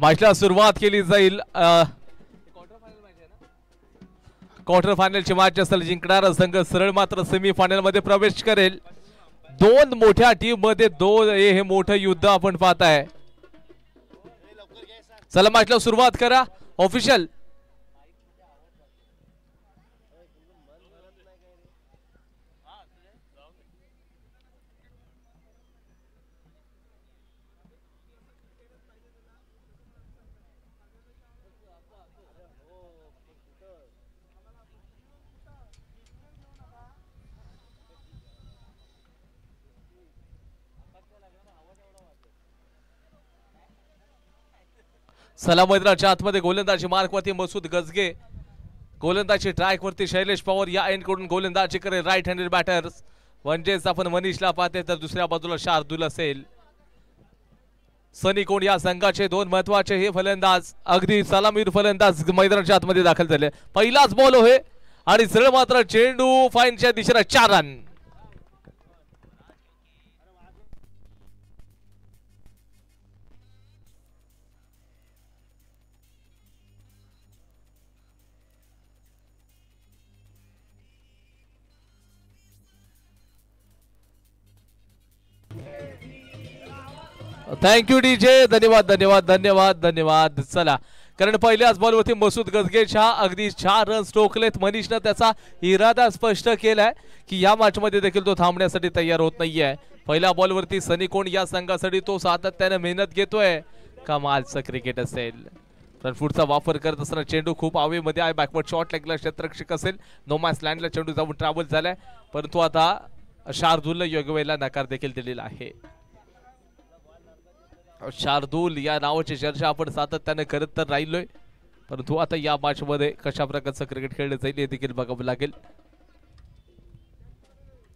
मॅचला सुरुवात केली जाईल। क्वार्टर फायनलची मॅच असेल, जिंकणारा संघ सरळ मात्र सेमी फायनल मध्ये प्रवेश करेल। दोन मोठ्या टीम मध्ये हे मोठं युद्ध आपण पाहताय। चला मॅचला सुरुवात करा ऑफिशियल। चला मैदानाच्या आतमध्ये गोलंदाजी मार्क वरती मसूद गजगे, गोलंदाजी ट्रॅक वरती शैलेश पवार या एंड कडून गोलंदाजी करे राईट हँडेड बॅटर्स। म्हणजेच आपण मनीषला पाहते तर दुसऱ्या बाजूला शार्दूल असेल। सनी कोण या संघाचे दोन महत्वाचे हे फलंदाज, अगदी सलामीर फलंदाज मैदानाच्या आतमध्ये दाखल झाले। पहिलाच बॉल होय आणि सरळ मात्र चेंडू फाईनच्या दिशेने 4 रन। थँक्यू डीजे, धन्यवाद धन्यवाद धन्यवाद धन्यवाद। चला, कारण पहिल्याच बॉलवरती मसूद गजगेच्या अगदी 4 रन्स ठोकलेत। मनीषनं त्याचा इरादा स्पष्ट केलाय की या मॅच मध्ये देखील तो थांबण्यासाठी तयार होत नाहीये। पहिल्या बॉलवरती सनी कोण या संघासाठी तो सातत्याने मेहनत घेतोय। कमालचं क्रिकेट असेल। फ्रंट फूटचा वापर करत असताना चेंडू खूप आवे मध्ये आहे। बॅकवर्ड शॉट लेगला क्षेत्ररक्षक असेल, नो मॅच लँडला चेंडू जाऊन ट्रॅव्हल झालाय, परंतु आता शार्दूलला योग्य वेळेला नकार देखील दिलेला आहे। शार्दूल या नावाची चर्चा आपण सातत्याने करत तर राहिलोय, परंतु आता या मॅच मध्ये कशा प्रकारचं क्रिकेट खेळलं जाईल हे देखील बघावं लागेल।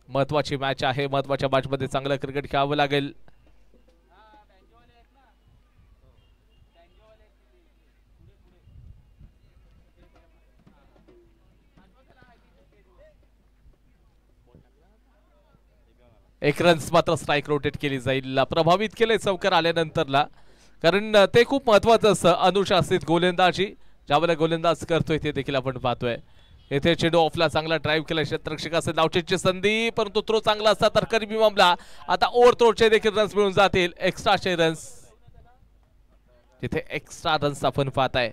महत्वाची मॅच आहे, महत्वाच्या मॅच मध्ये चांगलं क्रिकेट खेळावं लागेल। एक रन्स मात्र स्ट्राइक रोटेट केली जाईल। प्रभावित केले चौकार आल्यानंतरला, कारण ते खूप महत्वाचं असतं। अनुशासित गोलंदाजी ज्यावेळेला गोलंदाज करतोय ते देखील आपण पाहतोय। येथे चेंडू ऑफला चांगला ड्राइव्ह केला क्षेत्ररक्षकाचे धावचेची संधी, परंतु थ्रो चांगला असता तर करबी मामला। आता ओव्हर थ्रोचे देखील रन्स मिळून जातील, एक्स्ट्राचे रन्स। तिथे एक्स्ट्रा रन्स आपण पाहताय।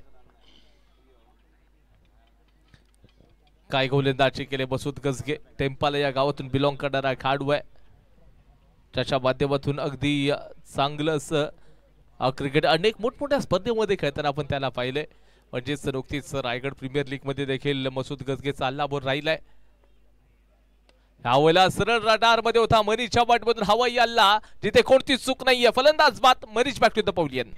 काय गोलंदाजी केले मसूद गजगे, टेम्पाला या गावातून बिलॉंग करणारा खेळाडू आहे, त्याच्या माध्यमातून अगदी चांगलं असं क्रिकेट अनेक मोठमोठ्या स्पर्धेमध्ये खेळताना आपण त्याला पाहिले। म्हणजेच नुकतीच रायगड प्रीमियर लीग मध्ये देखील मसूद गजगे चालना बोर राहिलाय। यावेळेला सरळ रडार मध्ये होता मनीषच्या बॅटमधून हवाई हल्ला, जिथे कोणती चूक नाहीये। फलंदाज बाद, Manish back to the pavilion.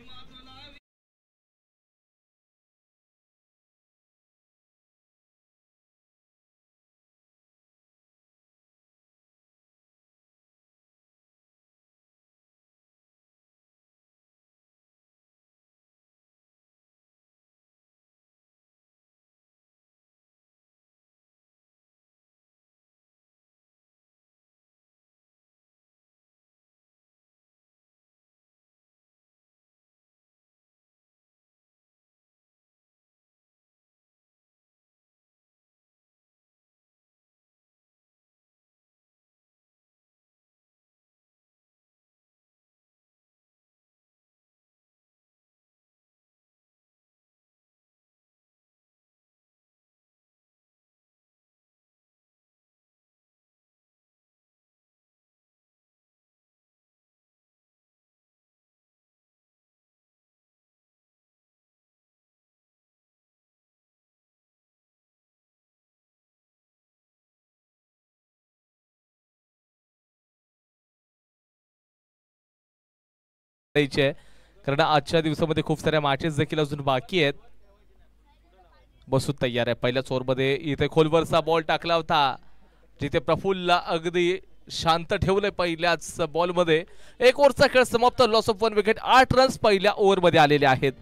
कारण आजच्या दिवसामध्ये खूप साऱ्या मॅचेस देखील अजून बाकी आहेत। मसूद तयार आहे। पहिल्याच ओव्हरमध्ये इथे खोलवरचा बॉल टाकला होता, जिथे प्रफुल्लला अगदी शांत ठेवले। पहिल्याच बॉलमध्ये एक ओव्हरचा खेळ समाप्त, लॉस ऑफ 1 विकेट। 8 रन्स पहिल्या ओव्हरमध्ये आलेले आहेत।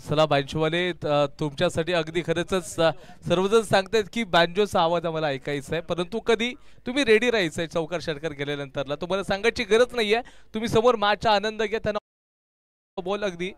चला बांजोवाले तुमच्यासाठी अगदी खरंच सर्वजण सांगतात की बांजोचा आवाज आम्हाला ऐकायचा आहे, परंतु कधी तुम्ही रेडी राहायचंय चौकार षटकार गेल्यानंतरला. तुम्हाला सांगायची गरज नाहीये, तुम्ही समोर मॅचचा आनंद घ्या. त्यांना बॉल अगदी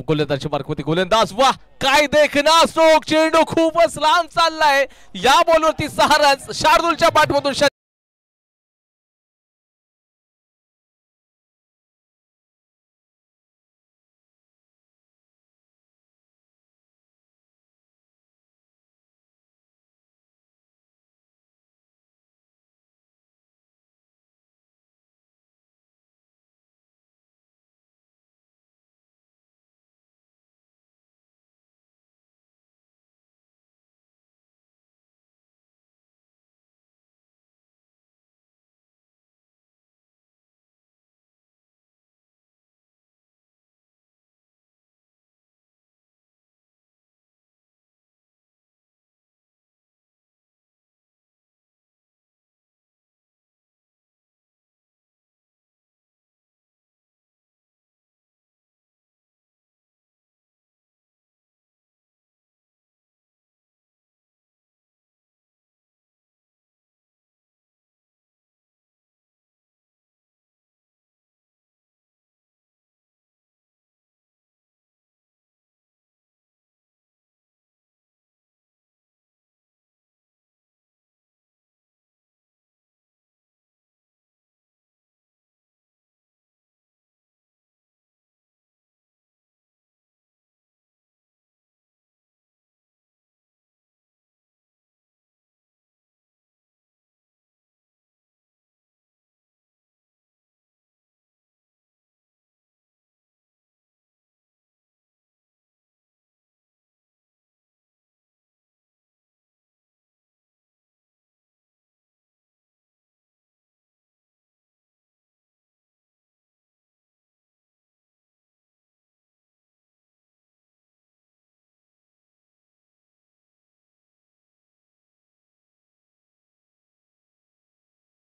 गोलंदाजच्या मार्कवरती गोलंदाज, वा काय देखना स्ट्रोक, चेंडू खूपच लांब चाललाय. या बॉलवरती 6 रन्स शार्दूलच्या बॅटमधून.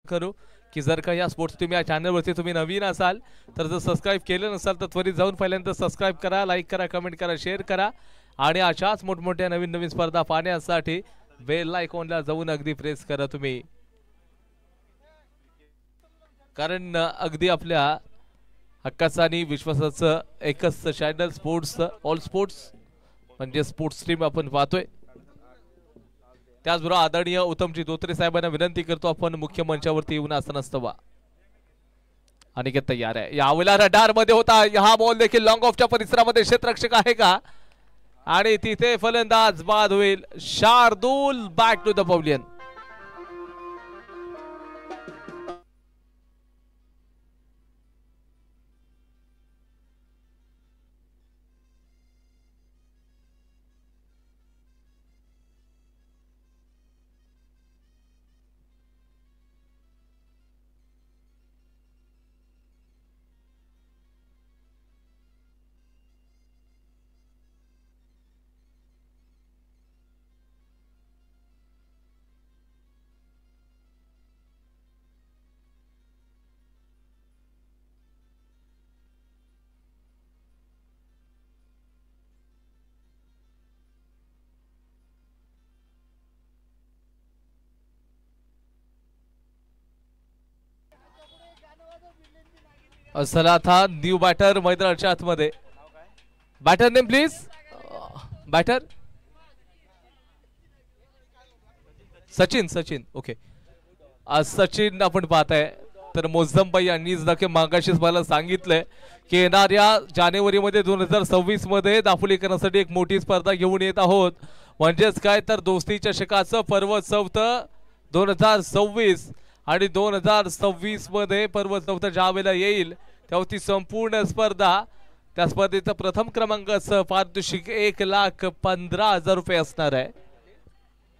करू की जर का या स्पोर्ट्स टीम या चॅनलवरती तुम्ही नवीन असाल तर जर सबस्क्राईब केलं नसाल तर त्वरित जाऊन पहिल्यांदा सबस्क्राईब करा, लाईक करा, कमेंट करा, शेअर करा आणि अशाच मोठमोठ्या नवीन नवीन स्पर्धा पाहण्यासाठी बेल आयकॉनला जाऊन अगदी प्रेस करा तुम्ही. कारण अगदी आपल्या हक्काचं आणि विश्वासाचं एकच चॅनल स्पोर्ट्स ऑल स्पोर्ट्स म्हणजे स्पोर्ट्स टीम आपण पाहतोय. त्याचबरोबर आदरणीय उत्तमजी धोत्रे साहेबांना विनंती करतो आपण मुख्य मंचावरती येऊन असं नसतं बा. अनिकेत तयार आहे. यावेळेला रडार मध्ये होता हा बॉल देखील लॉंग ऑफच्या परिसरामध्ये क्षेत्ररक्षक आहे का आणि तिथे फलंदाज बाद होईल. Shardul back to the pavilion. चला था न्यू बॅटर मैदानाच्या आतमध्ये. Batter name please. Batter Sachin. Sachin okay. Sachin आपण पाहताय तर मोझंबाई यांनीच देखील मागाशीच मला सांगितलंय की येणाऱ्या जानेवारीमध्ये 2026 मध्ये दापोलीकरांसाठी एक मोठी स्पर्धा घेऊन येत आहोत. म्हणजेच काय तर दोस्ती चषकाचं पर्व चौथं 2026 आणि 2026 मध्ये पर्व चौथं ज्या वेळेला येईल तेव्हा ती संपूर्ण स्पर्धा त्या स्पर्धेचं प्रथम क्रमांकाचं पारितोषिक 1,15,000 रुपये असणार आहे.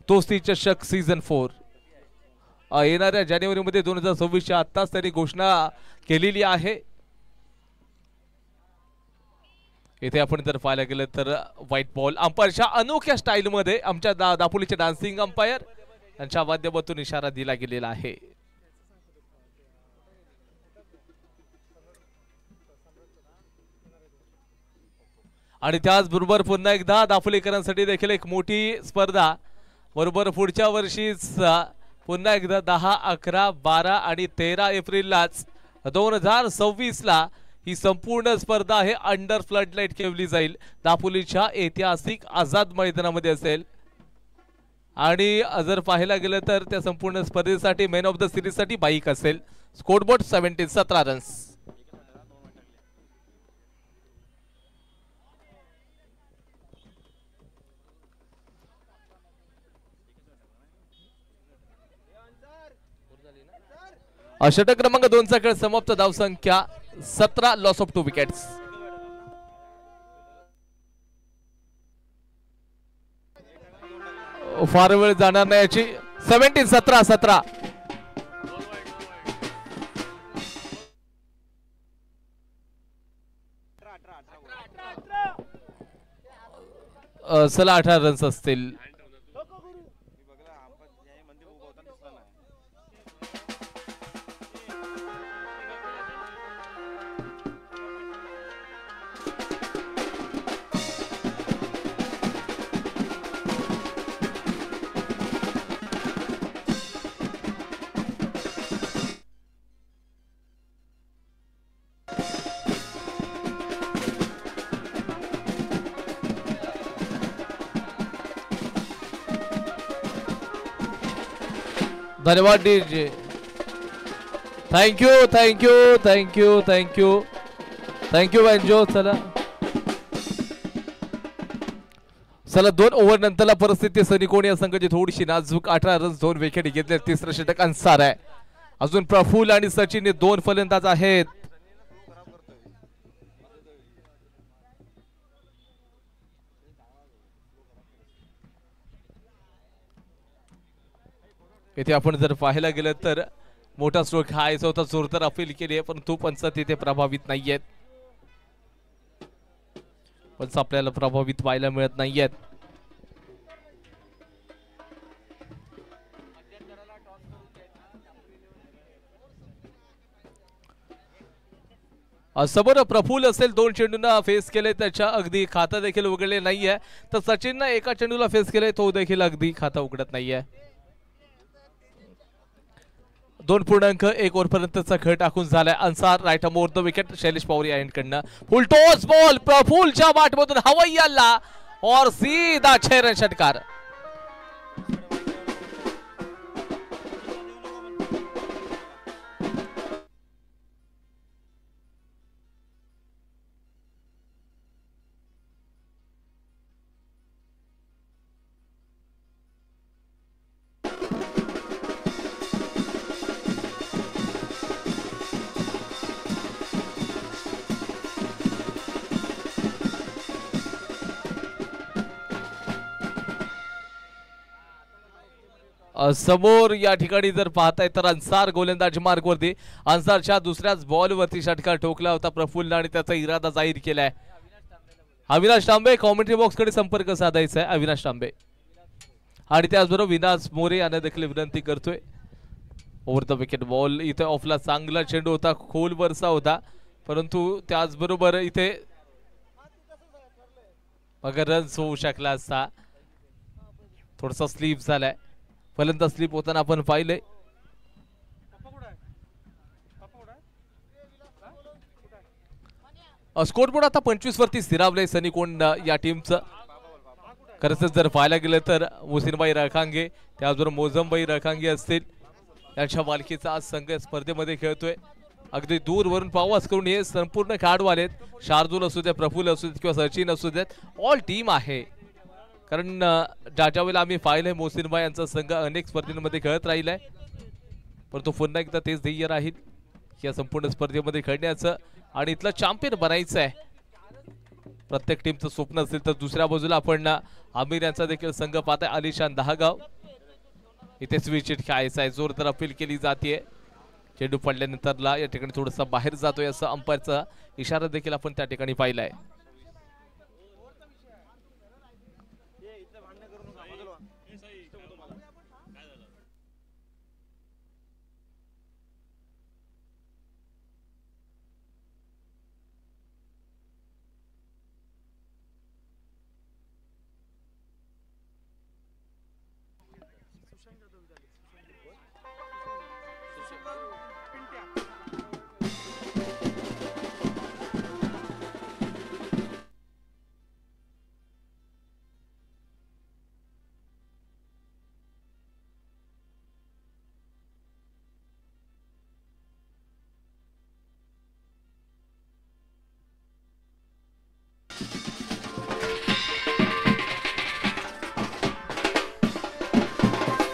दोस्ती चषक सीझन 4 येणाऱ्या जानेवारीमध्ये 2026 आताच त्यांनी घोषणा केलेली आहे. इथे आपण जर पाहायला गेलं तर व्हाईट बॉल अंपायरच्या अनोख्या स्टाईल मध्ये आमच्या दापोलीचे डान्सिंग अंपायर यांच्या माध्यमातून इशारा दिला गेलेला आहे. आणि त्याचबरोबर पुन्हा एकदा दापोलीकरांसाठी देखील एक मोठी स्पर्धा बरोबर पुढच्या वर्षीच पुन्हा एकदा 10, 11, 12 आणि 13 एप्रिललाच 2026 ला ही संपूर्ण स्पर्धा आहे अंडर फ्लडलाईट खेळली जाईल. दापोलीच्या ऐतिहासिक आझाद मैदानामध्ये असेल. आणि जर पाहायला गेलं तर त्या संपूर्ण स्पर्धेसाठी मॅन ऑफ द सिरीज साठी बाईक असेल. Scoreboard 17 runs. षटक क्रमांक 2 चा खेळ समाप्त. धाव संख्या 17, लॉस ऑफ 2 विकेट्स. फार वेळ जाणार नाही याची. 17 चला 18 रन्स असतील. धन्यवाद डीजे. Thank you banjo. चला 2 ओव्हर नंतरला परिस्थिती सनिकोणी या संघाची थोडीशी नाजूक. 18 रन्स 2 विकेट घेतले. तिसरा षटक अन्सार आहे. अजून प्रफुल्ल आणि सचिन 2 फलंदाज आहेत. इथे आपण जर पाहायला गेलं तर मोठा स्ट्रोक हायचा होता. जोरदार अपील केली आहे परंतु पंच तिथे प्रभावित नाहीयेत. पंच आपल्याला प्रभावित व्हायला मिळत नाहीयेत. समोर प्रफुल्ल असेल 2 चेंडूंना फेस केले. त्याच्या अगदी खाता देखील उघडले नाहीये. तर सचिननं एका चेंडूला फेस केले. तो देखील अगदी खाता उघडत नाहीये. 2.1 ओव्हर पर्यंतचा खेळ टाकून झालाय. Ansar right more the wicket. Shailesh Pawar या एंडकडनं फुल टॉस बॉल प्रफुल्लच्या बॅटमधून हवैयाला और सीधा 6 रन षटकार. समोर या ठिकाणी जर पाहताय तर अन्सार गोलंदाजी मार्गवरती. अन्सारच्या दुसऱ्याच बॉलवरती षटकार ठोकला होता प्रफुल्ल आणि त्याचा इरादा जाहीर केलाय. अविनाश तांबे कॉमेंट्री बॉक्स कडे संपर्क साधायचा आहे. अविनाश तांबे आणि त्याचबरोबर विनाश मोरे यांना देखील विनंती करतोय. ओव्हर द विकेट बॉल इथे ऑफला चांगला चेंडू होता. खोलवरचा होता परंतु त्याचबरोबर इथे अगर रन्स होऊ शकला असता. थोडासा स्लीप झालाय. फलंदाज स्लिप होताना आपण पाहिले. स्कोरबोर्ड आता 25 वरती स्थिरावलंय सनिकोन या टीमचं. खरंच जर पाहायला गेलं तर मुसिनबाई रखांगे त्याचबरोबर मोजमबाई रखांगे असतील यांच्या मालकीचा आज संघ स्पर्धेमध्ये खेळतोय. अगदी दूरवरून प्रवास करून हे संपूर्ण खेळाडू आलेत. शार्दूल असू द्या, प्रफुल्ल असू देत किंवा सचिन असू देत, ऑल टीम आहे. कारण ज्या वेळेला आम्ही पाहिलंय मोसिनबाई यांचा संघ अनेक स्पर्धेमध्ये खेळत राहिलाय परंतु पुन्हा एकदा तेच ध्येय राहील या संपूर्ण स्पर्धेमध्ये खेळण्याचं आणि इथलं चॅम्पियन बनायचं आहे. प्रत्येक टीमचं स्वप्न असेल तर दुसऱ्या बाजूला आपण आमिर यांचा देखील संघ पाहताय. आलिशान दहागाव इथे स्विच खेळायचा आहे, जोरदार अपील केली जाते. चेंडू पडल्यानंतरला या ठिकाणी थोडासा बाहेर जातोय असं अंपायरचा इशारा देखील आपण त्या ठिकाणी पाहिलाय.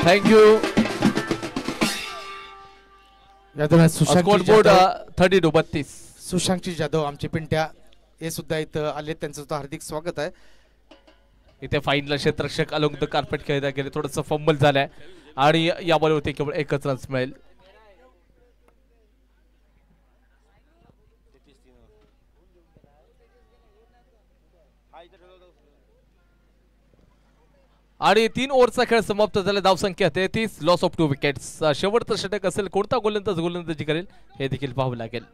थँक्यू. Score board 32-32. सुशांतजी जाधव आमचे पिंट्या हे सुद्धा इथं आले, त्यांचं सुद्धा हार्दिक स्वागत आहे. इथे फाईनल क्षेत्ररक्षक अलोंग द कार्पेट खेळता गेले, थोडंसं फंबल झालंय आणि या बॉलवरती केवळ एकच रन्स मिळेल. आणि 3 ओव्हरचा खेळ समाप्त झाला. धावसंख्या 33, लॉस ऑफ 2 विकेट्स. शेवटचं षटक असेल, कोणता गोलंदाजी करेल हे देखील पाहावं लागेल.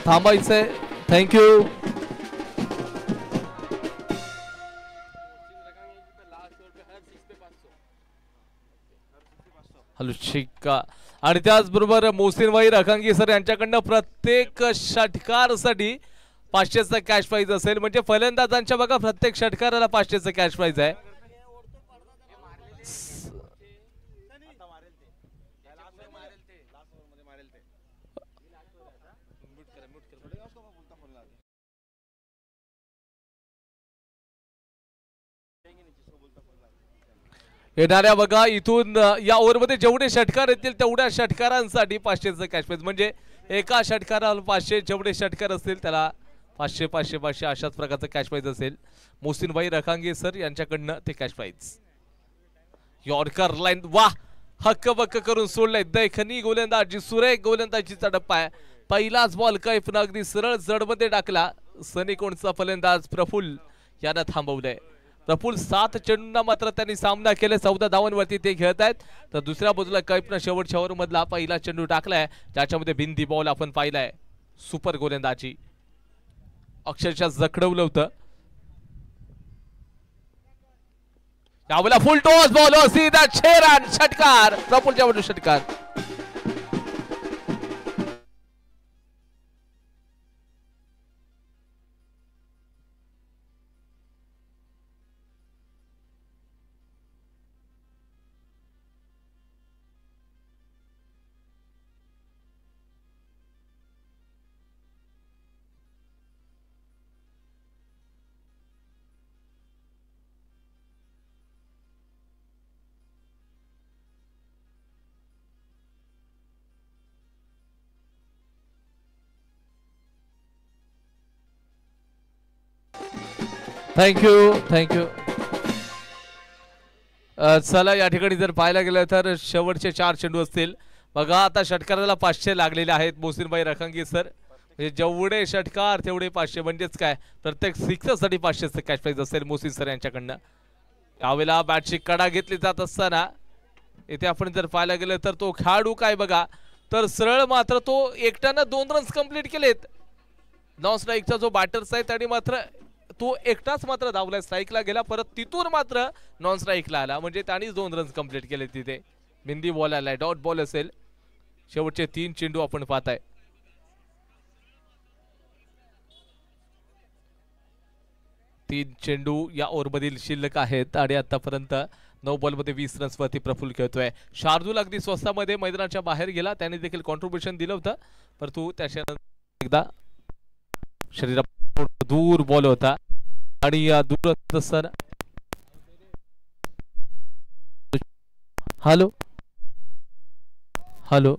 थांबायचंय. थँक्यू. हॅलो शिक्का. आणि त्याचबरोबर मोहसिन भाई रखांगी सर यांच्याकडनं प्रत्येक षटकारासाठी 500चा कॅश प्राइज असेल. म्हणजे फलंदाजांच्या बघा प्रत्येक षटकाराला 500चा कॅश प्राइज आहे. येणाऱ्या बघा इथून या ओव्हरमध्ये जेवढे षटकार येतील तेवढ्या षटकारांसाठी 500चं कॅश प्राइज. म्हणजे एका षटकाराला 500, जेवढे षटकार असतील त्याला 500 500 500 अशाच प्रकारचं कॅश प्राइज असेल. मोहसिन भाई रखांगे सर यांच्याकडनं ते कॅश प्राइज. यॉर्कर लाईन वाह हक्कबक्क करून सोडलंय. दैखनी गोलंदाजी, सुरेख गोलंदाजीचा डप्पा आहे. पहिलाच बॉल कैफनं अगदी सरळ जडमध्ये टाकला. सनीकोणचा फलंदाज प्रफुल्ल यानं थांबवलंय. प्रफुल्ल 7 चेंडूंना मात्र त्यांनी सामना केला. 14 धावांवरती ते खेळत आहेत. तर दुसऱ्या बाजूला कैफनं शेवटच्या ओव्हर मधला पहिला चेंडू टाकलाय, ज्याच्यामध्ये बिंदी बॉल आपण पाहिलाय. सुपर गोलंदाजी, अक्षरशः जखडवलं होतं. यावेळेला फुल टॉस बॉल, सीधा 6 रन. षटकार, प्रफुल्लच्या बाजूला षटकार. Thank you thank you. चला या ठिकाणी जर पाहायला गेलं तर शेवटचे 4 चेंडू असतील. बघा आता षटकाराला 500 लागलेले आहेत. मोहसिनभाई रखांगी सर म्हणजे जेवढे षटकार तेवढे 500, म्हणजेच काय प्रत्येक सिक्सरसाठी 500चं कॅश प्राइज असेल मोहसिन सर यांच्याकडनं. यावेळेला बॅटची कडा घेतली जात असताना इथे आपण जर पाहायला गेलं तर तो खेळाडू काय बघा, तर सरळ मात्र तो एकट्यानं 2 रन्स कंप्लीट केलेत. नॉन स्ट्राईकचा जो बॅटर्स आहे त्याने मात्र तो एकटाच मात्र धावला, स्ट्राईकला गेला, परत तिथून मात्र नॉन स्ट्राईकला आला, म्हणजे त्यानेच 2 रन्स कंप्लीट केले. तिथे बिंदी बॉल आलाय, डॉट बॉल असेल. शेवटचे 3 चेंडू आपण पाहताय. तीन चेंडू या ओव्हरमधील शिल्लक आहेत आणि आतापर्यंत 9 बॉलमध्ये 20 रन्सवरती प्रफुल्ल खेळतोय. शार्दूल अगदी स्वस्तामध्ये मैदानाच्या बाहेर गेला, त्याने देखील कॉन्ट्रीब्युशन दिलं होतं, परंतु त्याच्या एकदा शरीरा दूर बॉल होता आणि दूर असताना hello hello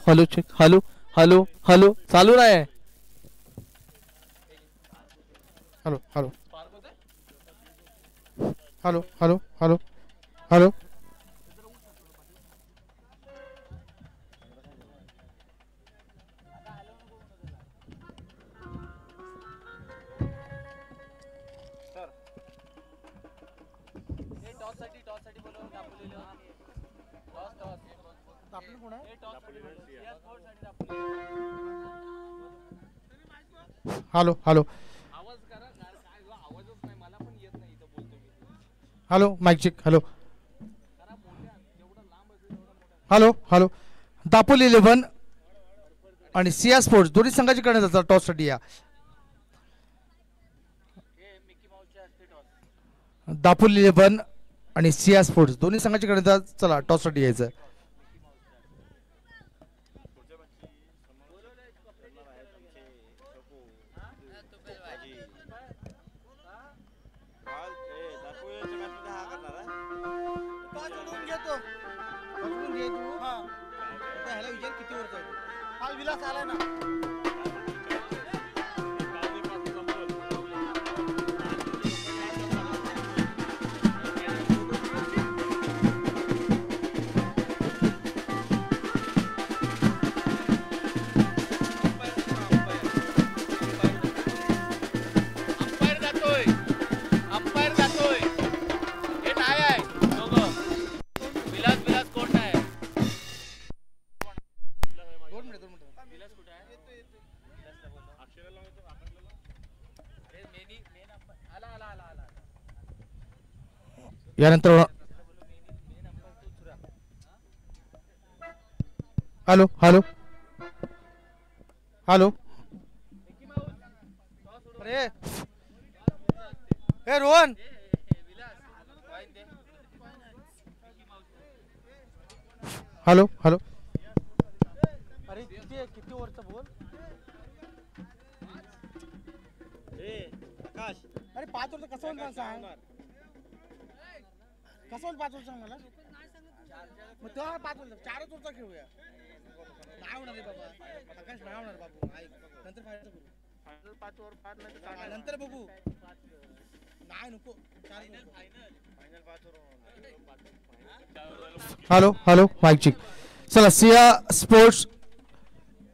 hello check hello hello hello चालू नाही. Hello hello hello hello hello hello hello hello hello mic check hello hello hello Dapoli 11 आणि सिया स्पोर्ट्स दोन्ही संघाची करण्यात जातात टॉससाठी. या दापोली 11 आणि सिया स्पोर्ट्स दोन्ही संघाची करण्यात चला टॉससाठी यायचं. यानंतर हॅलो हॅलो हॅलो अरे ए रोहन हॅलो हॅलो अरे किती ओव्हरचा बोल अरे 5 ओव्हर कसं होईल मला सांग कसं होईल 5 ओव्हर सांग मला मग तेव्हा 5 ओव्हर 4च ओव्हरचा खेळूया नाही होणार रे बाबा आकाश नाही होणार बाबू ऐक नंतर फायनल करू फायनल 5 ओव्हर 5 नाही नंतर बघू नाही नको final 5 over hello hello mic check चला सिया स्पोर्ट्स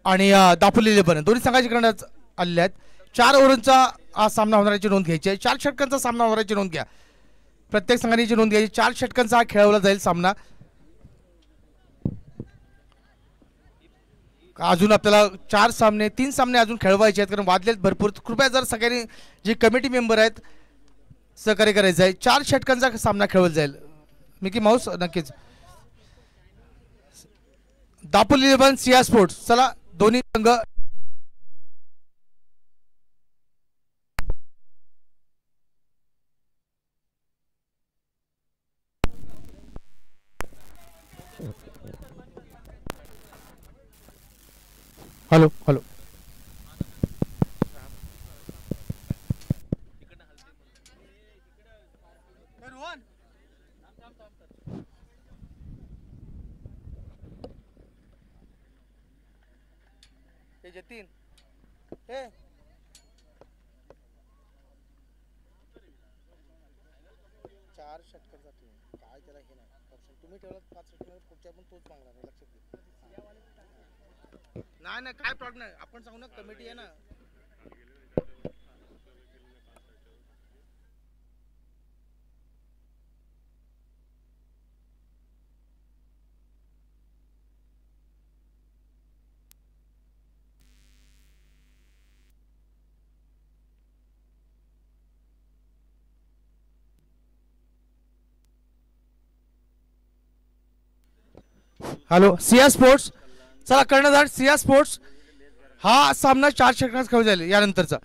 आणि दापोली इलेव्हन दोन्ही संघाचे करण्यात आलेले आहेत 4 ओव्हरचा हा सामना होणाऱ्याची नोंद घ्यायची आहे 4 षटकांचा सामना होणाऱ्याची नोंद घ्या प्रत्येक संघाची नोंद घ्यायची 4 षटकांचा हा खेळवला जाईल सामना अजून आपल्याला 3 सामने अजून खेळवायचे आहेत कारण वादलेत भरपूर कृपया जर सगळ्यांनी जे कमिटी मेंबर आहेत सहकार्य करायचं आहे 4 षटकांचा सामना खेळवला जाईल मिकी माऊस नक्कीच दापोली इलेव्हन सिया स्पोर्ट्स चला दोन्ही संघ हॅलो हॅलो जतीन हे 4 षटकांचा टीम काय त्याला हे नाही ऑप्शन तुम्ही ठेवलात 5 षटकांवर पुढच्या पण तोच मागणार आहे लक्षात घ्या नाही नाही काय प्रॉब्लेम नाही आपण सांगू ना कमिटी आहे ना हॅलो सिया स्पोर्ट्स चला कर्णधार सिया स्पोर्ट्स हा सामना 4 षटकांचा खेळ जाईल यानंतरचा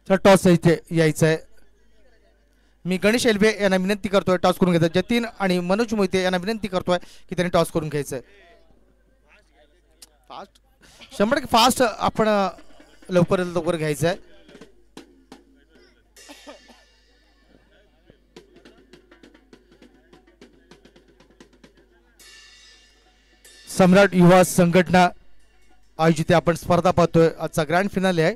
तर टॉस इथे यायचं आहे. मी गणेश एलबे यांना विनंती करतोय टॉस करून घ्यायचं. जतीन आणि मनोज मोहिते यांना विनंती करतोय की त्यांनी टॉस करून घ्यायचंय. फास्ट 100% फास्ट आपण लवकरात लवकर घ्यायचं आहे. सम्राट युवा संघटना आयोजित आपण स्पर्धा पाहतोय. आजचा ग्रँड फिनाले आहे.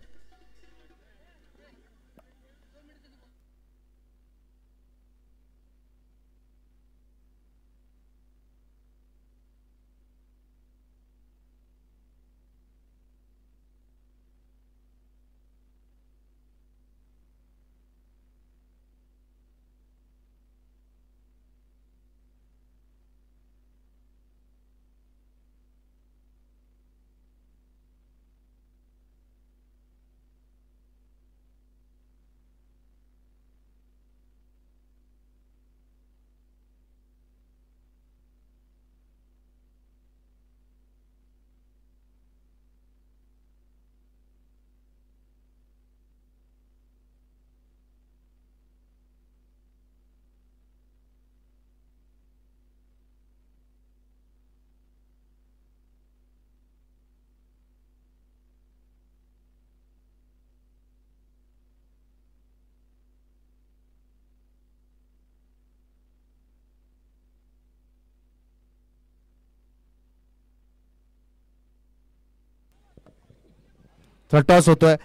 तर टॉस होतोय.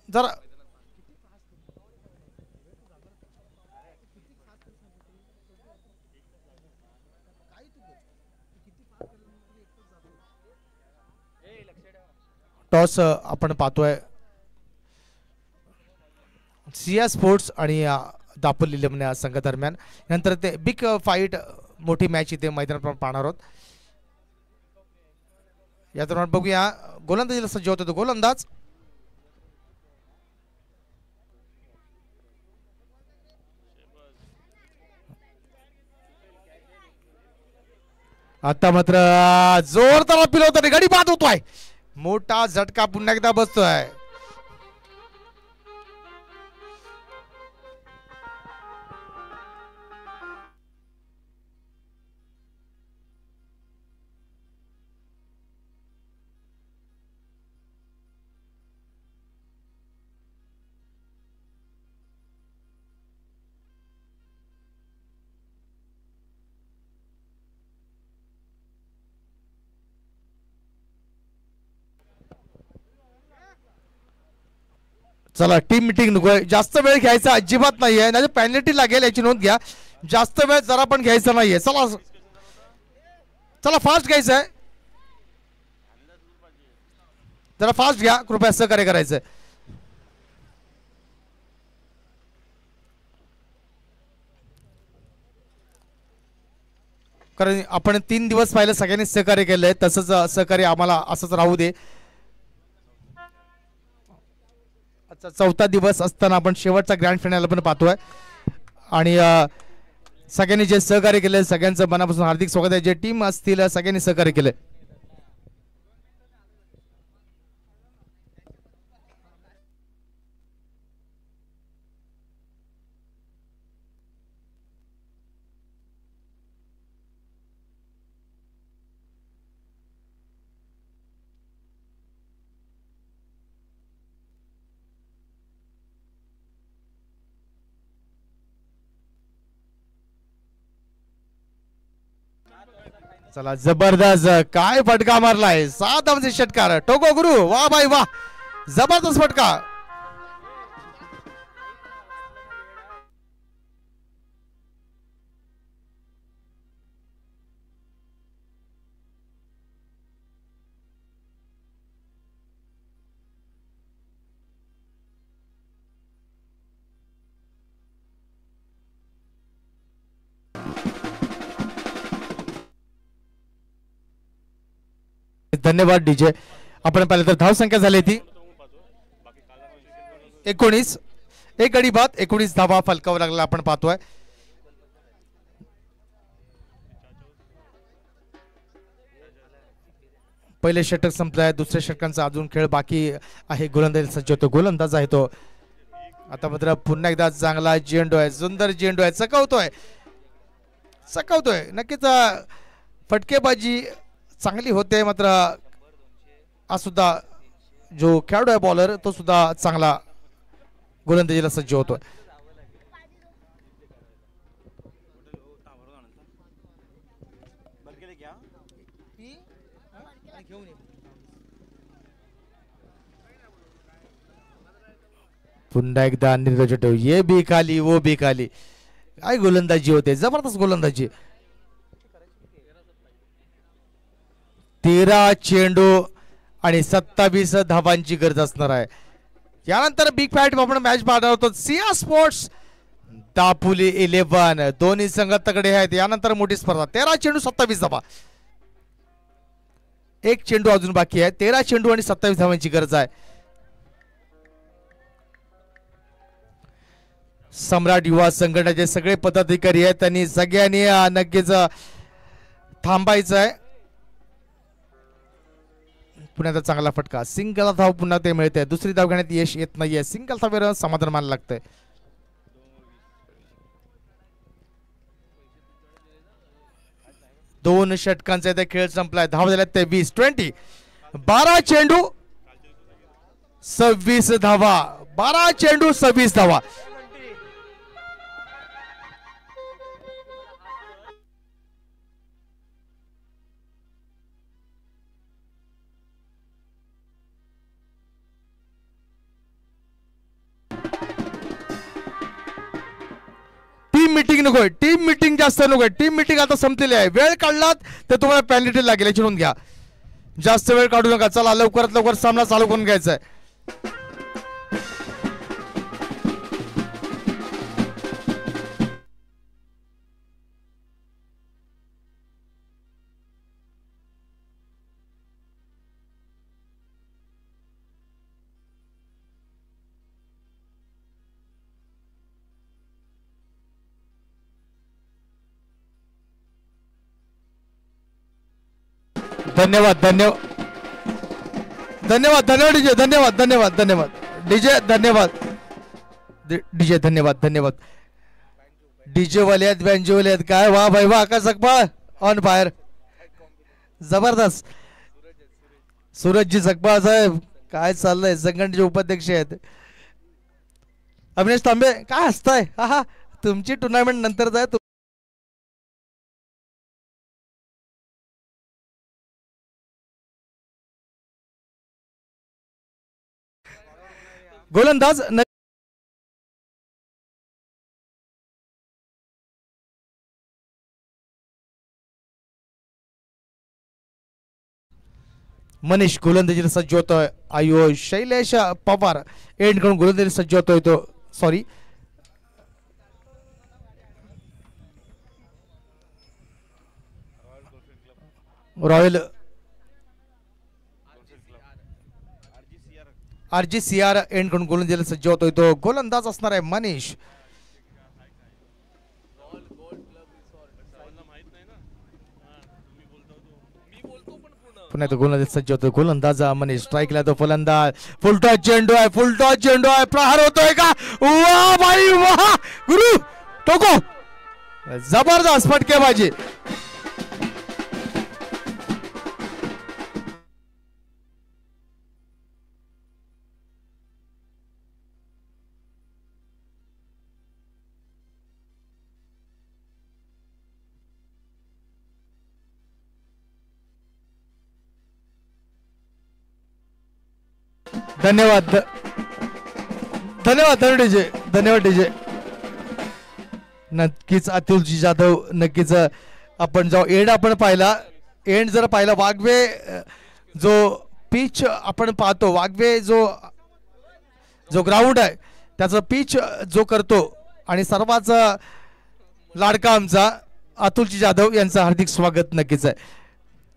जरा टॉस आपण पाहतोय सिया स्पोर्ट्स आणि दापोली लेमन संघादरम्यान. नंतर ते बिग फाईट मोठी मॅच इथे मैदानात पाहणार आहोत. या दरम्यान बघूया गोलंदाजीला सज्ज होतो. गोलंदाज आता मात्र जोरदार अपील होत गडी बाद होतोय. मोठा झटका पुन्हा एकदा बसतोय. चला टीम मीटिंग नकोय. जास्त वेळ घ्यायचा अजिबात नाहीये, नाही पेनल्टी लागेल याची नोंद घ्या. जास्त वेळ जरा पण घ्यायचा नाहीये. चला चला फास्ट घ्यायचं आहे. जरा फास्ट घ्या कृपया, सहकार्य करायचंय. कारण आपण 3 दिवस पाहिलं सगळ्यांनी सहकार्य केलंय, तसंच सहकार्य आम्हाला असंच राहू दे. चौथा दिवस असताना आपण शेवटचा ग्रँड फायनल पण पाहतोय आणि सगळ्यांनी जे सहकार्य केले सगळ्यांचं मनापासून हार्दिक स्वागत आहे. जे टीम असतील सगळ्यांनी सहकार्य केले. चला जबरदस्त काय फटका मारलाय. 7 धावांचे षटकार टोको गुरु. वाह भाई वाह, जबरदस्त फटका. धन्यवाद डीजे. आपण पाहिलं तर धाव संख्या झाली ती 19. एक गडी बाद 19 धावा फलकावर लागला आपण पाहतोय. पहिले षटक संपलंय, दुसऱ्या षटकांचा अजून खेळ बाकी आहे. गोलंदाज सज्ज होतो, गोलंदाज आहे तो. आता मात्र पुन्हा एकदा चांगला चेंडू आहे, सुंदर चेंडू आहे, चकवतोय नक्कीच. फटकेबाजी चांगली होते, मात्र हा सुद्धा जो खेळाडू आहे बॉलर तो सुद्धा चांगला गोलंदाजीला सज्ज होतोय. पुन्हा एकदा नीरज चटो, ये भी खाली वो भी खाली. काय गोलंदाजी होते, जबरदस्त गोलंदाजी. 13 चेंडू आणि 27 धावांची गरज असणार आहे. यानंतर बिग फाईट आपण मॅच पाहणार होतो. सिया स्पोर्ट्स दापोली 11 दोन्ही संघ तगडे आहेत. यानंतर मोठी स्पर्धा. 13 चेंडू 27 धावा, एक चेंडू अजून बाकी आहे. 13 चेंडू आणि 27 धावांची गरज आहे. सम्राट युवा संघटनेचे सगळे पदाधिकारी आहेत, त्यांनी सगळ्यांनी नक्कीच थांबायचं आहे. पुन्हा चांगला फटका, सिंगल धाव पुन्हा ते मिळते. दुसरी धाव घेण्यात यश येत नाहीये, सिंगल धावेवर समाधान मानायला लागतंय. दोन षटकांचा इथे खेळ संपलाय. धाव झाल्यात ते 20. 12 चेंडू 26 धावा, 12 चेंडू 26 धावा. मीटिंग नकोय, टीम मीटिंग जास्त नकोय. टीम मीटिंग आता संपलेली आहे. वेळ काढलात तर तुम्हाला पेनल्टी लागेल, याची नोंद घ्या. जास्त वेळ काढू नका. चला लवकरात लवकर सामना चालू करून घ्यायचा आहे. धन्यवाद डीजे, धन्यवाद डीजे, धन्यवाद डीजे वाले आहेत, बँजो वाले आहेत. काय वा भाई वा, आकाश सकपाळ ऑन फायर, जबरदस्त. सूरजजी सकपाळ साहेब, काय चाललंय. संघटनेचे उपाध्यक्ष आहेत अविनाश तांबे. काय हसताय, हा तुमची टुर्नामेंट नंतर जाय. गोलंदाज मनीष गोलंदाजीला सज्ज होतोय. आयो शैलेश पवार एंड करून गोलंदाजी सज्ज होतोय तो. सॉरी, रॉयल RGCR एंड करून गोलंदाजीला सज्ज होतोय तो. गोलंदाज असणार आहे मनीष. पुन्हा तो गोलंदाज सज्ज होतोय. गोलंदाज मनीष. स्ट्राईकला तो फलंदाज. फुलटॉस चेंडू आहे, प्रहार होतोय का. वाह भाई वाह, गुरु टोको, जबरदस्त फटकेबाजी. धन्यवाद डीजे, धन्यवाद डीजे. नक्कीच अतुलजी जाधव, नक्कीच आपण जो एंड आपण पाहिला, एंड जर पाहिला, वाघवे जो पिच आपण पाहतो, वाघवे जो ग्राउंड आहे त्याचं पिच जो करतो, आणि सर्वात लाडका आमचा अतुलजी जाधव यांचं हार्दिक स्वागत नक्कीच आहे.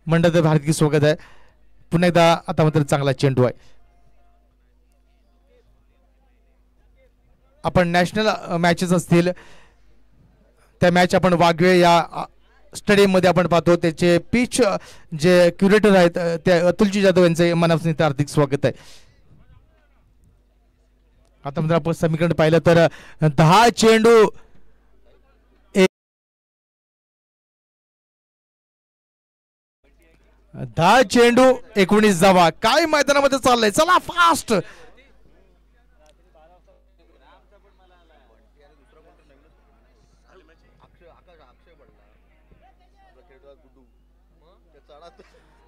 मंडळातर्फे हार्दिक स्वागत आहे. पुन्हा एकदा आता मात्र चांगला चेंडू आहे. आपण नॅशनल मॅचेस असतील त्या मॅच आपण वाघवे या स्टेडियम मध्ये आपण पाहतो त्याचे पिच जे क्युरेटर आहेत ते अतुलजी जाधव यांचे मनापासून हार्दिक स्वागत आहे. आता म्हणजे आपण समीकरण पाहिलं तर 10 चेंडू 10 चेंडू 19 धावा. काय मैदानामध्ये चाललंय, चला फास्ट.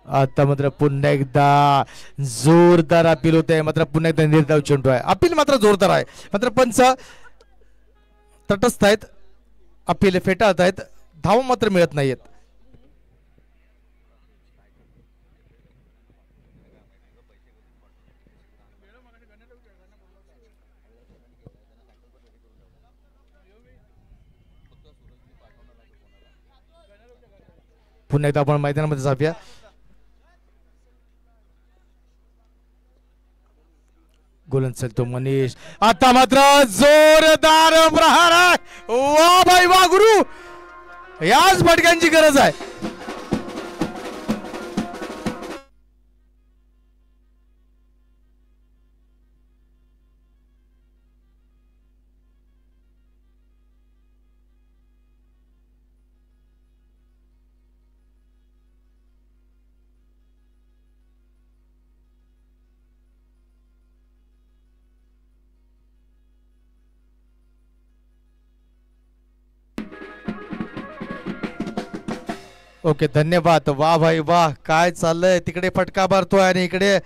आता मात्र पुन्हा एकदा जोरदार अपील होते. मात्र पुन्हा एकदा निर्धाव चेंडू आहे. अपील मात्र जोरदार आहे. मात्र पंच तटस्थ आहेत, अपील फेटाळत आहेत, धावा मात्र मिळत नाहीयेत. पुन्हा एकदा आपण मैदानामध्ये जाऊया. गोलंदाज चालतो मनीष. आता मात्र जोरदार प्रहार आहे. वा भाई वा गुरु, याच फटक्यांची गरज आहे. ओके, धन्यवाद. वाह भाई वाह, काय चाललंय तिकडे, फटका मारतोय आणि इकडे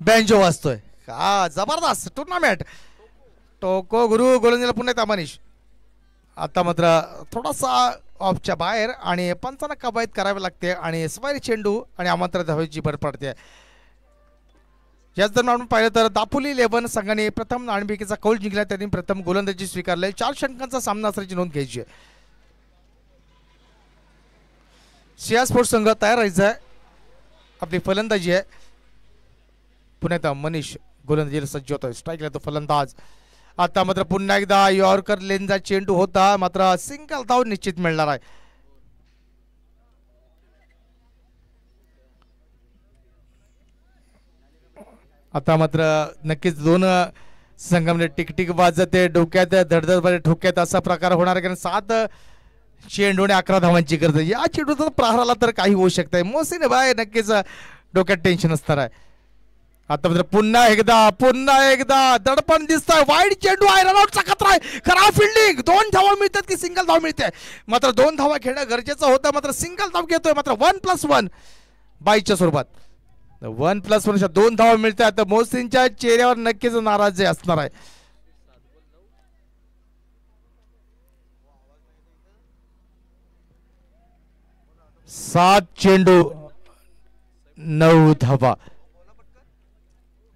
बँजो वाजतोय. का जबरदस्त टुर्नामेंट. टोको गुरु गोलंदाजीला पुन्हा एकदा मनीष. आता मात्र थोडासा ऑफच्या बाहेर आणि पंचांना कवायत करावी लागते आणि स्वारी चेंडू आणि आमंत्रण धावायची भर पडते. याच दरम्यान आपण पाहिलं तर दापोली 11 संघाने प्रथम नाणेफेकीचा कौल जिंकला. त्यांनी प्रथम गोलंदाजी स्वीकारले. 4 षटकांचा सामना असल्याची नोंद घ्यायची आहे. सिया स्पोर्ट्स संघ तयार राहायचा आहे. आपली फलंदाजी आहे. पुन्हा एकदा मनीष गोलंदाजीला सज्ज होतोय. स्ट्राईकला तो फलंदाज. आता मात्र पुन्हा एकदा यॉर्कर लेनचा चेंडू होता, मात्र सिंगल धाव निश्चित मिळणार आहे. आता मात्र नक्कीच दोन संघामध्ये टिकटिक वाजते, डोक्यात धडधड ठोक्यात असा प्रकार होणार आहे. कारण 7 चेंडूने 11 धावांची गरज आहे. या चेंडूचा प्रहाराला तर काही होऊ शकतंय. मोहसिन भाई नक्कीच डोक्यात टेन्शन असणार आहे. आता मात्र पुन्हा एकदा दडपण दिसतंय. वाईड चेंडू आहे, रनआउटचा खतरा आहे. खराब फिल्डिंग. 2 धावा मिळतात की सिंगल धाव मिळते. मात्र 2 धावा घेणं गरजेचं होतं, मात्र सिंगल धाव घेतोय. मात्र 1+1 बाईच्या स्वरूपात 1+1 2 धावा मिळतात. तर मोहसिनच्या चेहऱ्यावर नक्कीच नाराजी असणार आहे. 7 चेंडू 9 धावा.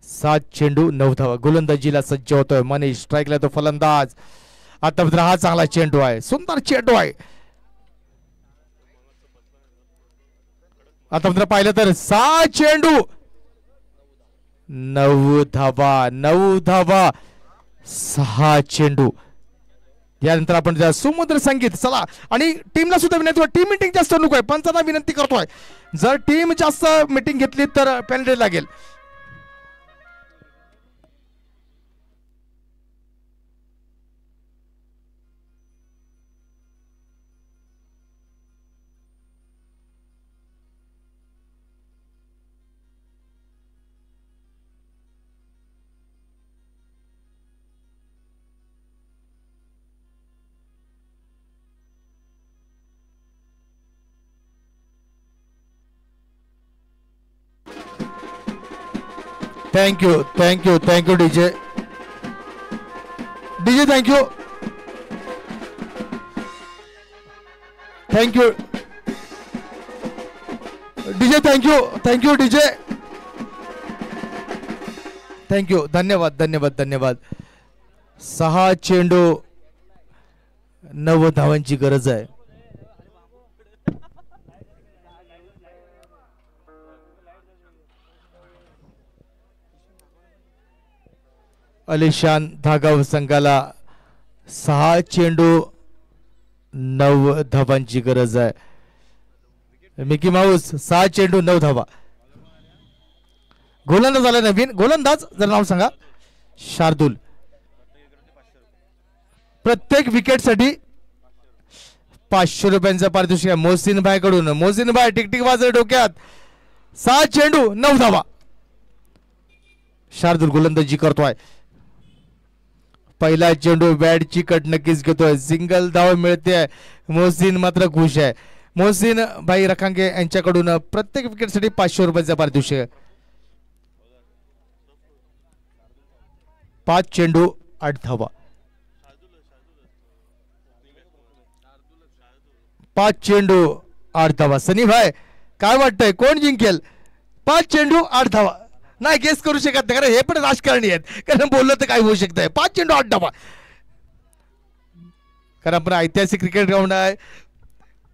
7 चेंडू 9 धावा. गोलंदाजीला सज्ज होतोय मनीष. स्ट्राईकला तो फलंदाज. आता मात्र हा चांगला चेंडू आहे, सुंदर चेंडू आहे. आता मात्र पाहिलं तर 6 चेंडू 9 धावा 6 चेंडू. यानंतर आपण सुमुद्र संगीत. चला, आणि टीमला सुद्धा विनंती, टीम मिटिंग जास्त नको आहे. पंचांना विनंती करतोय, जर टीम जास्त मिटिंग घेतली तर पेनल्टी लागेल. Thank you DJ thank you DJ thank you DJ thank you. धन्यवाद. 6 चेंडू 9 धावांची गरज आहे. अलिशान धागाव संघाला 6 चेंडू 9 धावांची गरज आहे. मिकी माऊस 6 चेंडू 9 धावा. गोलंदाज आला नवीन गोलंदाज जर नाव सांगा. शार्दूल. प्रत्येक विकेटसाठी 500 रुपयांचा पारितोषिक आहे मोहसिन भाई कडून. मोहसिन भाई टिकटिक वाजत डोक्यात. 6 चेंडू 9 धावा. शार्दूल गोलंदाजी करतोय. पहिला चेंडू बॅटची कट नक्कीच घेतोय. सिंगल धाव मिळते. मोहसिन मात्र खुश आहे. मोहसिन भाई रखांगे यांच्याकडून प्रत्येक विकेटसाठी 500 रुपयांचा पारितोषिक आहे. 5 चेंडू 8 धावा. 5 चेंडू 8 धावा. सनी भाई काय वाटतंय कोण जिंकेल? 5 चेंडू 8 धावा. नाही गेस करू शकत नाही कारण हे पण राजकारणी आहेत. कारण बोललं तर काय होऊ शकतंय. 5 चेंडू 8 धावा. कारण आपण ऐतिहासिक क्रिकेट ग्राउंड आहे.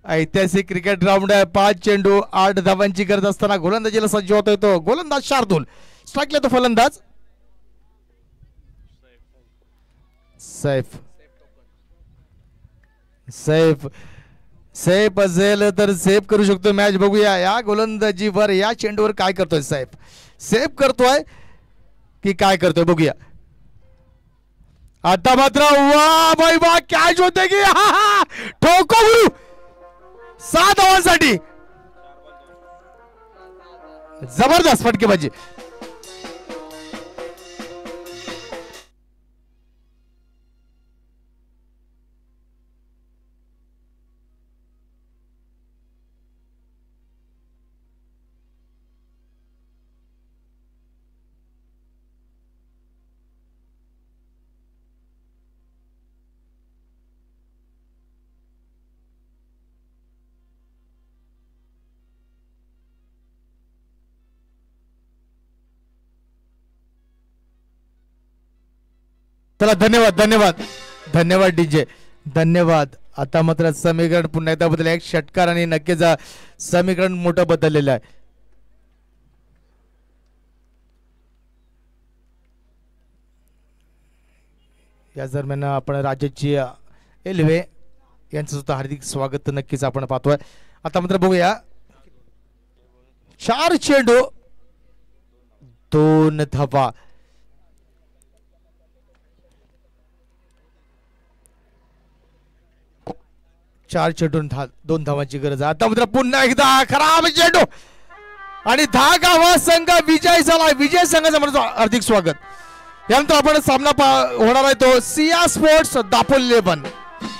ऐतिहासिक क्रिकेट ग्राउंड आहे. 5 चेंडू 8 धावांची गरज असताना गोलंदाजीला सज्ज होतोय तो गोलंदाज शार्दूल. स्ट्राईकला तो फलंदाज सैफ. सैफ सैफ असेल तर सेफ करू शकतो मॅच. बघूया या गोलंदाजीवर या चेंडूवर काय करतोय सैफ. सेफ करतोय की काय करतोय बघूया. आता मात्र वा बाई वा कॅच होते की ठोको गुरु 7 धावांसाठी. जबरदस्त फटकेबाजी. चला धन्यवाद धन्यवाद धन्यवाद डीजे धन्यवाद. आता मात्र समीकरण पुन्हा एकदा बदलले. एक षटकार आणि नक्कीच समीकरण मोठं बदललेलं आहे. या दरम्यान आपण राजाची एल्वे यांचं सुद्धा हार्दिक स्वागत नक्कीच आपण पाहतोय. आता मात्र बघूया 4 चेंडू 2 धावा. 4 चेंडून 2 धावांची गरज आहे. आता मात्र पुन्हा एकदा खराब चेंडू आणि 10 गावा संघ विजय झाला. विजय संघाचं म्हणतो हार्दिक स्वागत. यानंतर आपण सामना होणार आहे तो सिया स्पोर्ट्स दापोली 11.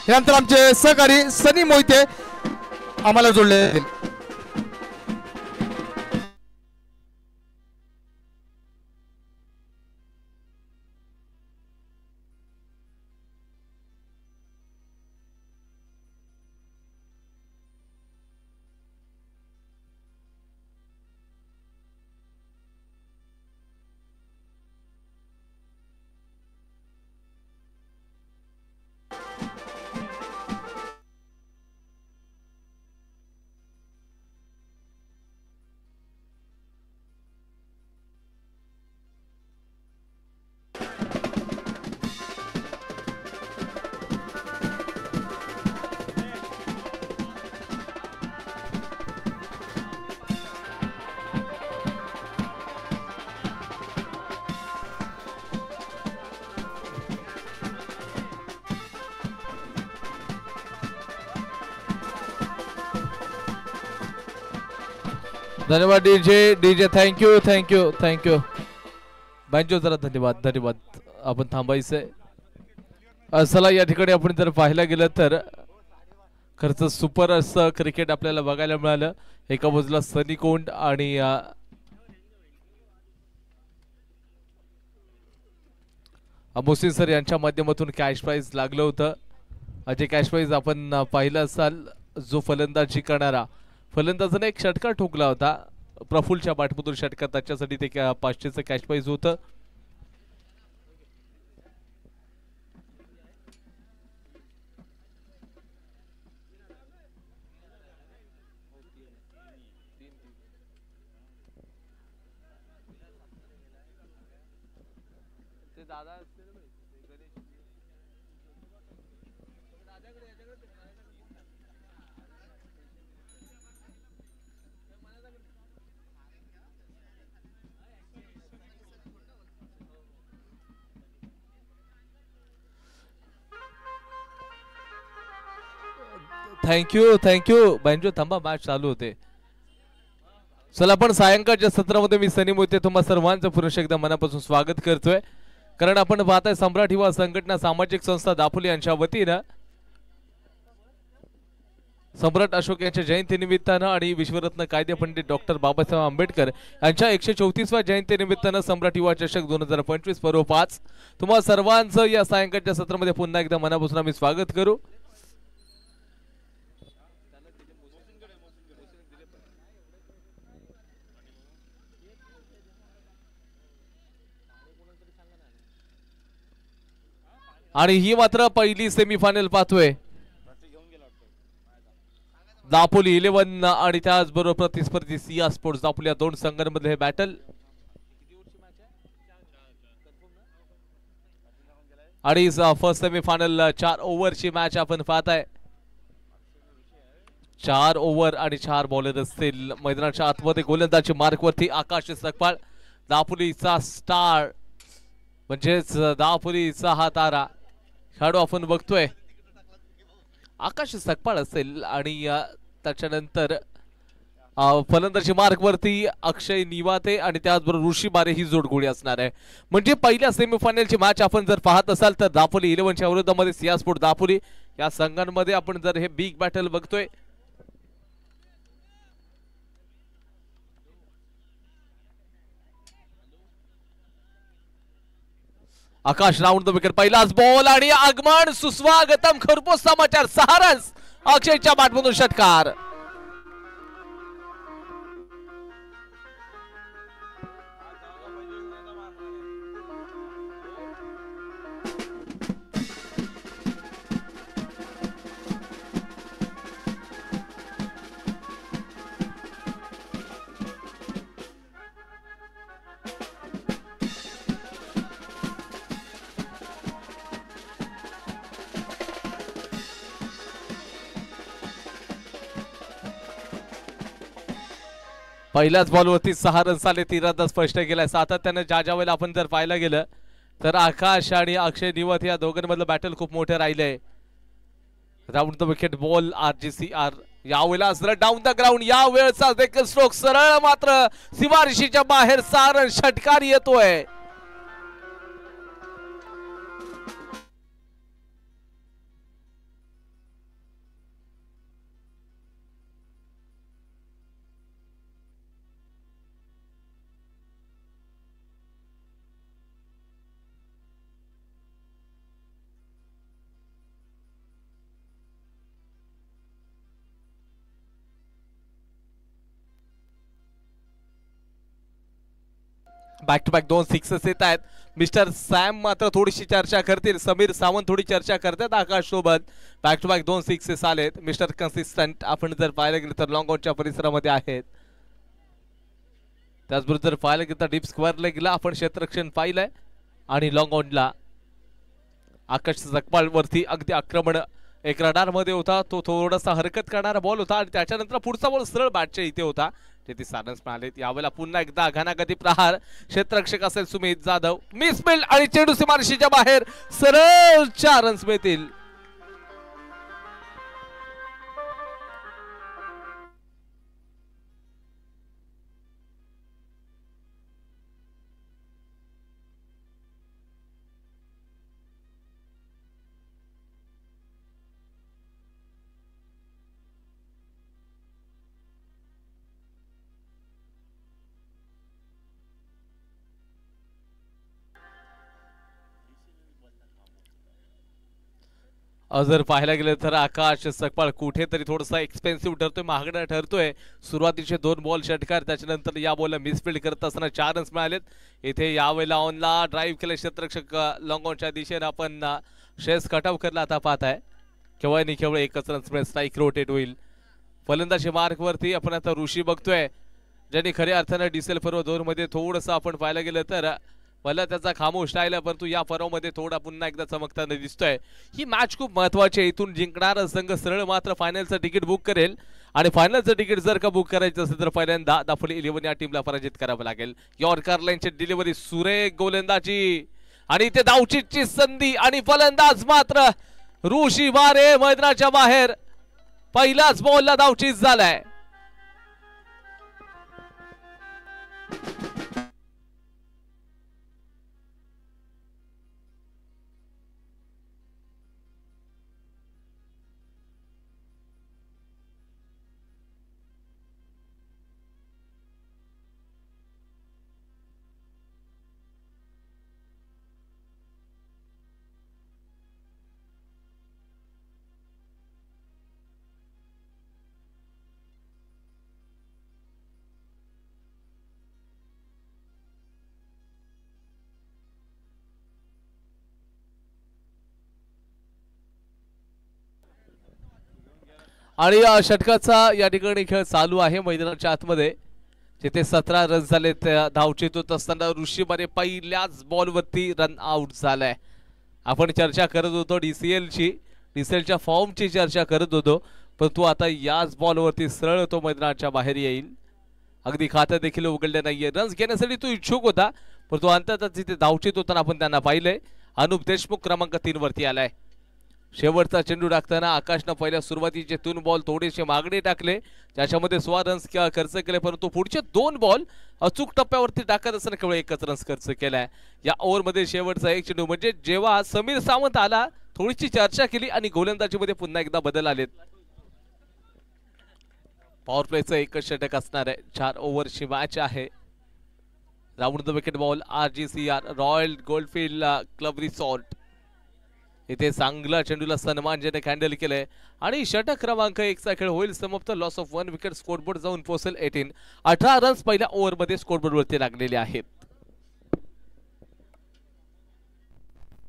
यानंतर आमचे सहकारी सनी मोहिते आम्हाला जोडले जातील. धन्यवाद DJ DJ. Thank you thank you thank you. Banjo जरा धन्यवाद धन्यवाद. आपण थांबायचंय. असला या ठिकाणी आपण जर पाहायला गेलं तर खरंच सुपर असं क्रिकेट आपल्याला बघायला मिळालं. एका बाजूला सनी कोंड आणि मोहसिन सर यांच्या माध्यमातून कॅश प्राइज लागलं होतं. जे कॅश प्राइज आपण पाहिलं असाल जो फलंदाजी करणारा फलंदाजाने एक षटकार ठोकला होता प्रफुल्लच्या बाटमधून षटकार. त्याच्यासाठी ते 500चं कॅश प्राइज होतं. थँक्यू बँजो थांबा, मॅच चालू होते. चला आपण सायंकाळच्या सत्रामध्ये मी सनी मोहिते तुम्हा सर्वांचं पुरुष एकदा मनापासून स्वागत करतोय. कारण आपण पाहताय सम्राट युवा संघटना सामाजिक संस्था दापोली यांच्या वतीनं सम्राट अशोक यांच्या जयंती निमित्तानं आणि विश्वरत्न कायदे पंडित डॉक्टर बाबासाहेब आंबेडकर यांच्या 134व्या जयंती निमित्तानं सम्राट युवा चषक 2025 पर्व 5 तुम्हा सर्वांचं या सायंकाळच्या सत्रामध्ये पुन्हा एकदा मनापासून आम्ही स्वागत करू. आणि ही मात्र पहिली सेमीफायनल पाहतोय. दापोली 11 आणि त्याचबरोबर प्रतिस्पर्धी सिया स्पोर्ट्स दापोली या दोन संघांमधले हे बॅटल. आणि फर्स्ट सेमीफायनल 4 ओव्हरची मॅच आपण पाहताय. 4 ओव्हर आणि 4 बॉलर असतील. मैदानाच्या आतमध्ये गोलंदाजी मार्कवरती आकाश सकपाळ दापोलीचा स्टार म्हणजेच दापोलीचा हा तारा खेळाडू आपण बघतोय आकाश सकपाळ असेल. आणि त्याच्यानंतर फलंदाजी मार्कवरती अक्षय निवाते आणि त्याचबरोबर ऋषी बारे ही जोडगोळी असणार आहे. म्हणजे पहिल्या सेमीफायनलची मॅच आपण जर पाहत असाल तर दापोली 11च्या विरोधामध्ये सिया स्पोर्ट दापोली या संघांमध्ये आपण जर हे बिग बॅटल बघतोय. आकाश राउंड द विकेट, पहिलाच बॉल आणि आगमन सुस्वागतम खरपूस समाचार 6 रन्स अक्षयच्या बॅटमधून षटकार. पहिल्याच बॉलवरती 6 रन्स आले, 13 स्पष्ट केलाय. सातत्याने ज्या वेळेला आपण जर पाहायला गेलं तर आकाश आणि अक्षय निवत या दोघांमधलं बॅटल खूप मोठं राहिलंय. Round the wicket ball RGCR यावेळेला सरळ डाऊन द ग्राउंड. या वेळचा देखील स्ट्रोक सरळ मात्र सीमारेषेच्या बाहेर 6 रन षटकार येतोय. बॅक टू बॅक 2 सिक्सेस येत आहेत. मिस्टर सॅम मात्र थोडीशी चर्चा करतील, समीर सावंत थोडी चर्चा करतात आकाश सोबत. बॅक टू बॅक 2 सिक्सेस आलेत. मिस्टर कन्सिस्टंट आपण जर पाहायला गेलं तर लॉंग ऑनच्या परिसरामध्ये आहेत. त्याचबरोबर जर पाहायला गेलं तर डीप स्क्वेअरला गेला आपण क्षेत्ररक्षण पाहिलंय आणि लॉंग ऑनला आकाश सकपाळ वरती अगदी आक्रमण एक रडार मध्ये होता. तो थोडासा हरकत करणारा बॉल होता आणि त्याच्यानंतर पुढचा बॉल सरळ बॅटच्या इथे होता. ते सारन्स मिळालेत. यावेळेला पुन्हा एकदा घनागती प्रहार. क्षेत्ररक्षक असेल सुमित जाधव. मिस फील्ड आणि चेंडू सीमारेषेच्या बाहेर सरळ 4 रन्स मिळतील. जर पाहायला गेलं तर आकाश सकपाळ कुठेतरी थोडासा एक्सपेन्सिव्ह ठरतोय, महागडा ठरतोय. सुरुवातीचे 2 बॉल षटकार, त्याच्यानंतर या बॉलला मिसफील्ड करत असताना 4 रन्स मिळालेत. इथे यावेळेला ऑनला ड्राईव्ह केले क्षेत्ररक्षक लॉंग ऑनच्या दिशेने आपण शेस कटआउट करला आता पाहताय. केवळ आणि केवळ 1च रन्स मिळेल. स्ट्राईक रोटेट होईल. फलंदाजी मार्क वरती आपण आता ऋषी बघतोय ज्यांनी खऱ्या अर्थानं डिसेल पर्व 2 मध्ये थोडंसं आपण पाहायला गेलं तर मला त्याचा खामोश राहिला, परंतु या पर्वामध्ये थोडा पुन्हा एकदा चमकताना दिसतोय. ही मॅच खूप महत्वाची आहे. इथून जिंकणारा संघ सरळ मात्र फायनलचं तिकीट बुक करेल आणि फायनलचं तिकीट जर का बुक करायचं असेल तर पहिल्यांदा दापोली 11 या टीमला पराजित करावं लागेल. यॉर्कर लाईनची डिलिव्हरी, सुरेख गोलंदाजी आणि इथे धावचीची संधी आणि फलंदाज मात्र ऋषी बारे मैदानाच्या बाहेर. पहिल्याच बॉलला धावचीज झालाय. आणि षटकाचा या ठिकाणी खेळ चालू आहे मैदानाच्या आतमध्ये, जिथे 17 रन झाले. धावचीत होत असताना ऋषीमाने पहिल्याच बॉलवरती रन आउट झालाय. आपण चर्चा करत होतो डीसीएलच्या फॉर्मची चर्चा करत होतो, परंतु आता याच बॉलवरती सरळ तो मैदानाच्या बाहेर येईल. अगदी खातं देखील उघडले नाहीये. रन्स घेण्यासाठी तो इच्छुक होता, परंतु अंततः तिथे धावचीत होताना आपण त्यांना पाहिलंय. अनुप देशमुख क्रमांक 3 वरती आलाय. शेवटचा चेंडू टाकताना आकाशनं पहिल्या सुरुवातीचे 3 बॉल थोडेसे मागणे टाकले, ज्याच्यामध्ये 16 रन्स खर्च केले, परंतु पुढचे 2 बॉल अचूक टप्प्यावरती टाकत असताना केवळ 1च रन्स खर्च केलाय. या ओव्हरमध्ये शेवटचा एक चेंडू म्हणजे जेव्हा समीर सावंत आला, थोडीशी चर्चा केली आणि गोलंदाजीमध्ये पुन्हा एकदा बदल आलेत. पॉवर प्लेचं एकच षटक असणार आहे. 4 ओव्हरची मॅच आहे. Round the wicket ball RGCR Royal Goldfield Club Resort इथे चांगला चेंडूला सन्मानजनक हँडल केलंय आणि षटक क्रमांक 1 चा खेळ होईल समाप्त. लॉस ऑफ 1 विकेट स्कोरबोर्ड जाऊन पोहोचेल 18 रन्स पहिल्या ओव्हरमध्ये स्कोरबोर्डवरती लागलेले आहेत.